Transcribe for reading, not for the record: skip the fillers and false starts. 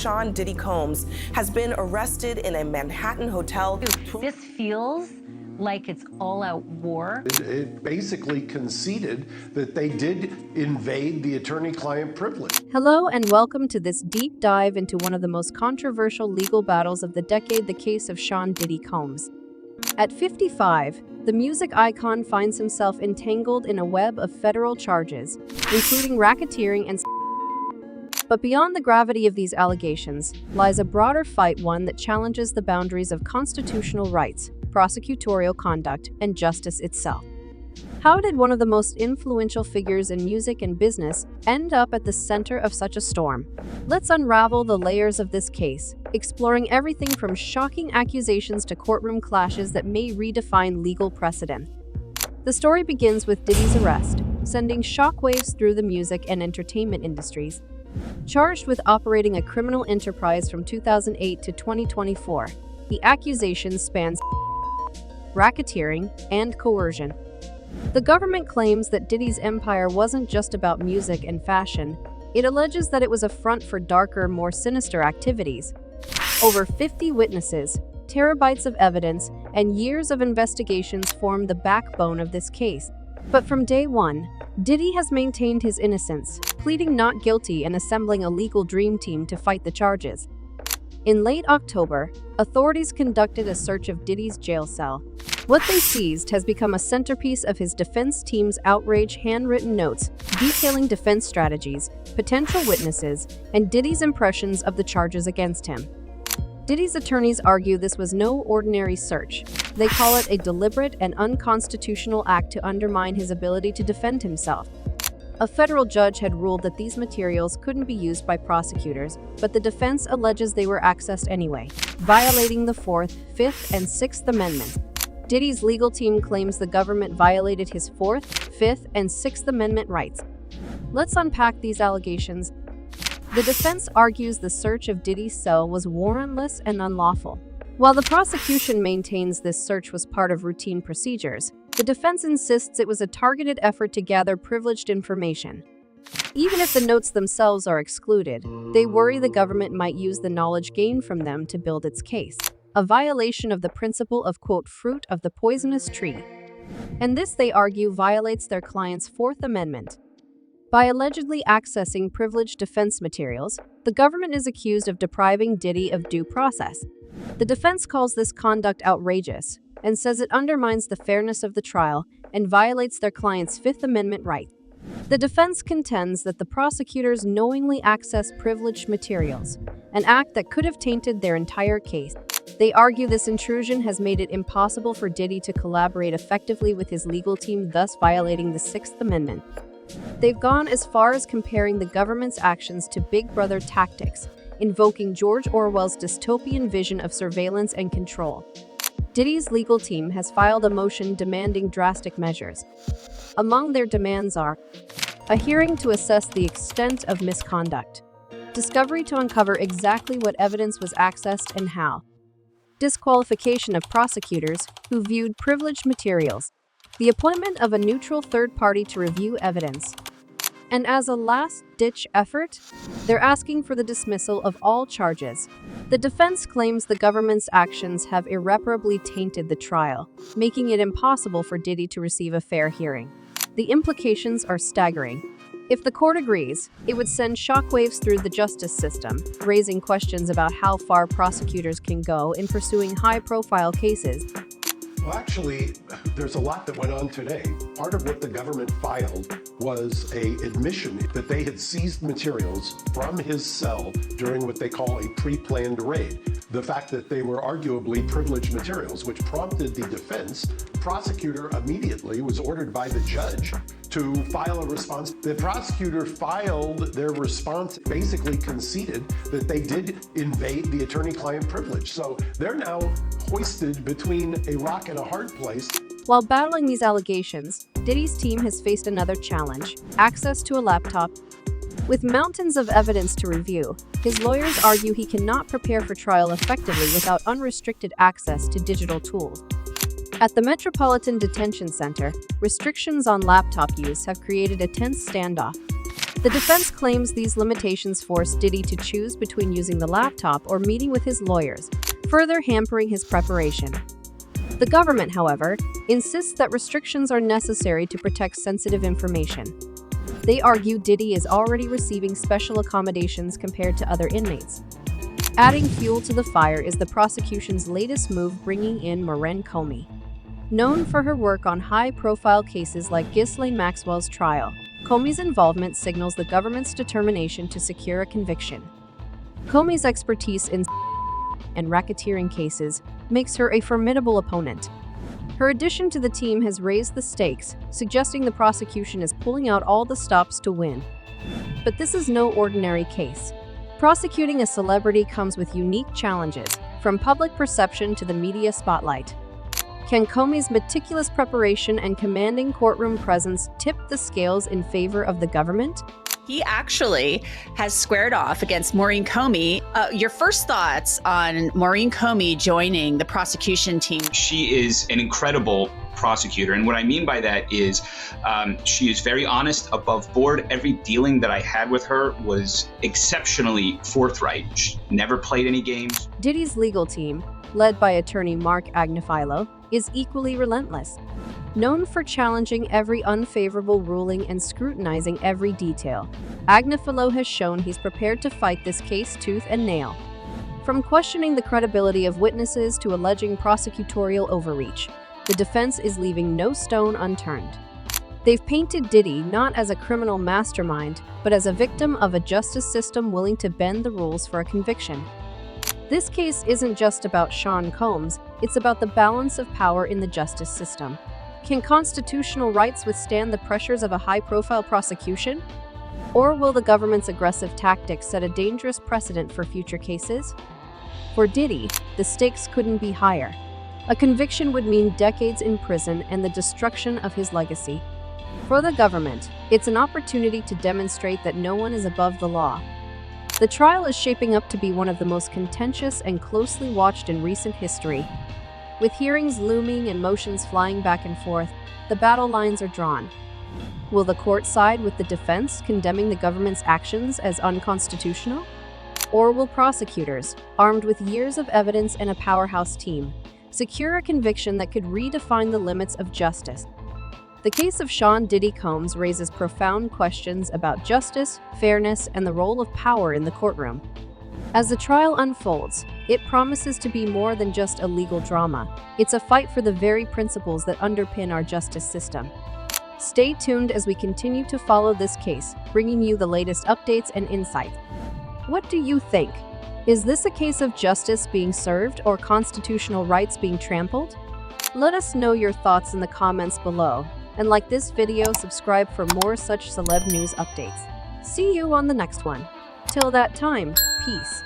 Sean Diddy Combs has been arrested in a Manhattan hotel. This feels like it's all-out war. It basically conceded that they did invade the attorney-client privilege. Hello and welcome to this deep dive into one of the most controversial legal battles of the decade, the case of Sean Diddy Combs. At 55, the music icon finds himself entangled in a web of federal charges, including racketeering and But beyond the gravity of these allegations lies a broader fight, one that challenges the boundaries of constitutional rights, prosecutorial conduct, and justice itself. How did one of the most influential figures in music and business end up at the center of such a storm? Let's unravel the layers of this case, exploring everything from shocking accusations to courtroom clashes that may redefine legal precedent. The story begins with Diddy's arrest, sending shockwaves through the music and entertainment industries. Charged with operating a criminal enterprise from 2008 to 2024, the accusations span racketeering and coercion. The government claims that Diddy's empire wasn't just about music and fashion. It alleges that it was a front for darker, more sinister activities. Over 50 witnesses, terabytes of evidence, and years of investigations form the backbone of this case. But from day one, Diddy has maintained his innocence, pleading not guilty and assembling a legal dream team to fight the charges. In late October, authorities conducted a search of Diddy's jail cell. What they seized has become a centerpiece of his defense team's outrage: handwritten notes detailing defense strategies, potential witnesses, and Diddy's impressions of the charges against him. Diddy's attorneys argue this was no ordinary search. They call it a deliberate and unconstitutional act to undermine his ability to defend himself. A federal judge had ruled that these materials couldn't be used by prosecutors, but the defense alleges they were accessed anyway, violating the 4th, 5th, and 6th Amendments. Diddy's legal team claims the government violated his 4th, 5th, and 6th Amendment rights. Let's unpack these allegations. The defense argues the search of Diddy's cell was warrantless and unlawful. While the prosecution maintains this search was part of routine procedures, the defense insists it was a targeted effort to gather privileged information. Even if the notes themselves are excluded, they worry the government might use the knowledge gained from them to build its case, a violation of the principle of, quote, fruit of the poisonous tree. And this, they argue, violates their client's 4th Amendment. By allegedly accessing privileged defense materials, the government is accused of depriving Diddy of due process. The defense calls this conduct outrageous and says it undermines the fairness of the trial and violates their client's 5th Amendment right. The defense contends that the prosecutors knowingly accessed privileged materials, an act that could have tainted their entire case. They argue this intrusion has made it impossible for Diddy to collaborate effectively with his legal team, thus violating the 6th Amendment. They've gone as far as comparing the government's actions to Big Brother tactics, invoking George Orwell's dystopian vision of surveillance and control. Diddy's legal team has filed a motion demanding drastic measures. Among their demands are a hearing to assess the extent of misconduct, discovery to uncover exactly what evidence was accessed and how, disqualification of prosecutors who viewed privileged materials, the appointment of a neutral third party to review evidence, and as a last-ditch effort, they're asking for the dismissal of all charges. The defense claims the government's actions have irreparably tainted the trial, making it impossible for Diddy to receive a fair hearing. The implications are staggering. If the court agrees, it would send shockwaves through the justice system, raising questions about how far prosecutors can go in pursuing high-profile cases. Well, actually, there's a lot that went on today. Part of what the government filed was an admission that they had seized materials from his cell during what they call a pre-planned raid. The fact that they were arguably privileged materials, which prompted the defense. Prosecutor immediately was ordered by the judge to file a response. The prosecutor filed their response, basically conceded that they did invade the attorney-client privilege. So they're now hoisted between a rock and a hard place. While battling these allegations, Diddy's team has faced another challenge: access to a laptop. With mountains of evidence to review, his lawyers argue he cannot prepare for trial effectively without unrestricted access to digital tools. At the Metropolitan Detention Center, restrictions on laptop use have created a tense standoff. The defense claims these limitations forced Diddy to choose between using the laptop or meeting with his lawyers, further hampering his preparation. The government, however, insists that restrictions are necessary to protect sensitive information. They argue Diddy is already receiving special accommodations compared to other inmates. Adding fuel to the fire is the prosecution's latest move, bringing in Maurene Comey. Known for her work on high-profile cases like Ghislaine Maxwell's trial, Comey's involvement signals the government's determination to secure a conviction. Comey's expertise in and racketeering cases makes her a formidable opponent. Her addition to the team has raised the stakes, suggesting the prosecution is pulling out all the stops to win. But this is no ordinary case. Prosecuting a celebrity comes with unique challenges, from public perception to the media spotlight. Can Comey's meticulous preparation and commanding courtroom presence tip the scales in favor of the government? He actually has squared off against Maurene Comey. Your first thoughts on Maurene Comey joining the prosecution team? She is an incredible prosecutor. And what I mean by that is she is very honest, above board. Every dealing that I had with her was exceptionally forthright. She never played any games. Diddy's legal team, led by attorney Mark Agnifilo, is equally relentless. Known for challenging every unfavorable ruling and scrutinizing every detail, Agnifilo has shown he's prepared to fight this case tooth and nail. From questioning the credibility of witnesses to alleging prosecutorial overreach, the defense is leaving no stone unturned. They've painted Diddy not as a criminal mastermind, but as a victim of a justice system willing to bend the rules for a conviction. This case isn't just about Sean Combs, it's about the balance of power in the justice system. Can constitutional rights withstand the pressures of a high-profile prosecution? Or will the government's aggressive tactics set a dangerous precedent for future cases? For Diddy, the stakes couldn't be higher. A conviction would mean decades in prison and the destruction of his legacy. For the government, it's an opportunity to demonstrate that no one is above the law. The trial is shaping up to be one of the most contentious and closely watched in recent history. With hearings looming and motions flying back and forth, the battle lines are drawn. Will the court side with the defense, condemning the government's actions as unconstitutional? Or will prosecutors, armed with years of evidence and a powerhouse team, secure a conviction that could redefine the limits of justice? The case of Sean Diddy Combs raises profound questions about justice, fairness, and the role of power in the courtroom. As the trial unfolds, it promises to be more than just a legal drama. It's a fight for the very principles that underpin our justice system. Stay tuned as we continue to follow this case, bringing you the latest updates and insights. What do you think? Is this a case of justice being served or constitutional rights being trampled? Let us know your thoughts in the comments below. And like this video, subscribe for more such celeb news updates. See you on the next one. Till that time, peace.